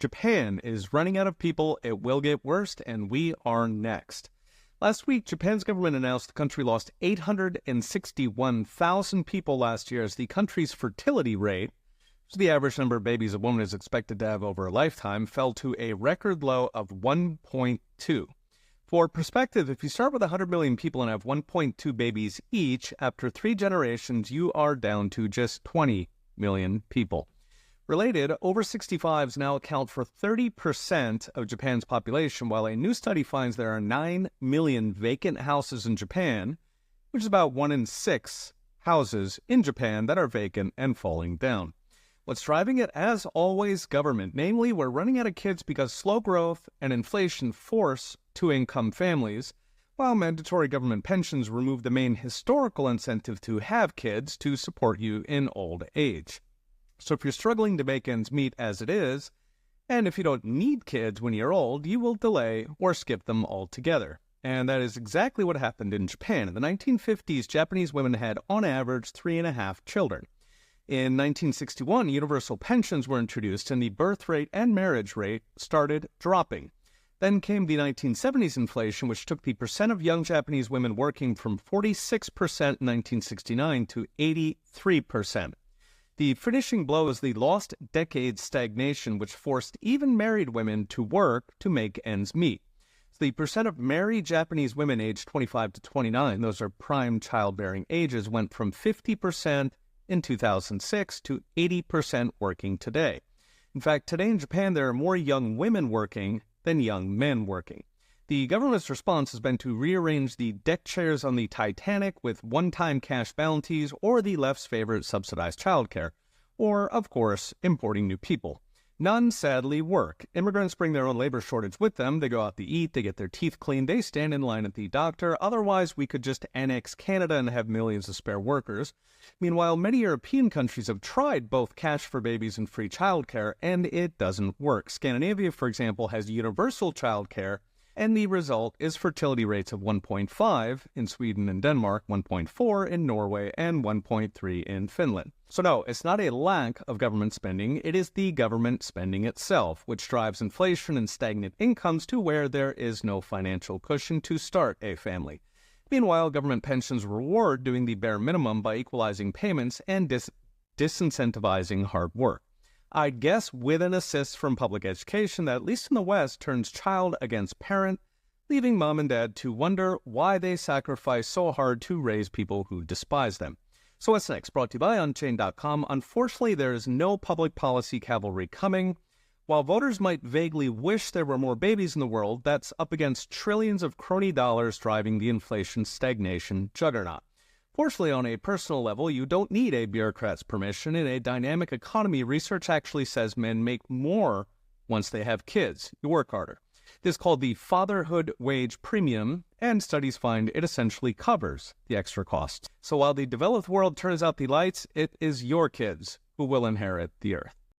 Japan is running out of people, it will get worse, and we are next. Last week, Japan's government announced the country lost 861,000 people last year as the country's fertility rate, which is the average number of babies a woman is expected to have over a lifetime, fell to a record low of 1.2. For perspective, if you start with 100 million people and have 1.2 babies each, after 3 generations, you are down to just 20 million people. Related, over 65s now account for 30% of Japan's population, while a new study finds there are 9 million vacant houses in Japan, which is about 1 in 6 houses in Japan that are vacant and falling down. What's driving it? As always, government. Namely, we're running out of kids because slow growth and inflation force two-income families, while mandatory government pensions remove the main historical incentive to have kids to support you in old age. So if you're struggling to make ends meet as it is, and if you don't need kids when you're old, you will delay or skip them altogether. And that is exactly what happened in Japan. In the 1950s, Japanese women had, on average, 3.5 children. In 1961, universal pensions were introduced, and the birth rate and marriage rate started dropping. Then came the 1970s inflation, which took the percent of young Japanese women working from 46% in 1969 to 83%. The finishing blow is the lost decade stagnation, which forced even married women to work to make ends meet. So the percent of married Japanese women aged 25 to 29, those are prime childbearing ages, went from 50% in 2006 to 80% working today. In fact, today in Japan, there are more young women working than young men working. The government's response has been to rearrange the deck chairs on the Titanic with one-time cash bounties or the left's favorite subsidized childcare, or, of course, importing new people. None, sadly, work. Immigrants bring their own labor shortage with them. They go out to eat, they get their teeth cleaned, they stand in line at the doctor. Otherwise, we could just annex Canada and have millions of spare workers. Meanwhile, many European countries have tried both cash for babies and free childcare, and it doesn't work. Scandinavia, for example, has universal childcare, and the result is fertility rates of 1.5 in Sweden and Denmark, 1.4 in Norway, and 1.3 in Finland. So no, it's not a lack of government spending, it is the government spending itself, which drives inflation and stagnant incomes to where there is no financial cushion to start a family. Meanwhile, government pensions reward doing the bare minimum by equalizing payments and disincentivizing hard work. I'd guess with an assist from public education that, at least in the West, turns child against parent, leaving mom and dad to wonder why they sacrifice so hard to raise people who despise them. So what's next? Brought to you by Unchained.com. Unfortunately, there is no public policy cavalry coming. While voters might vaguely wish there were more babies in the world, that's up against trillions of crony dollars driving the inflation stagnation juggernaut. Fortunately, on a personal level, you don't need a bureaucrat's permission. In a dynamic economy, research actually says men make more once they have kids. You work harder. This is called the fatherhood wage premium, and studies find it essentially covers the extra costs. So while the developed world turns out the lights, it is your kids who will inherit the earth.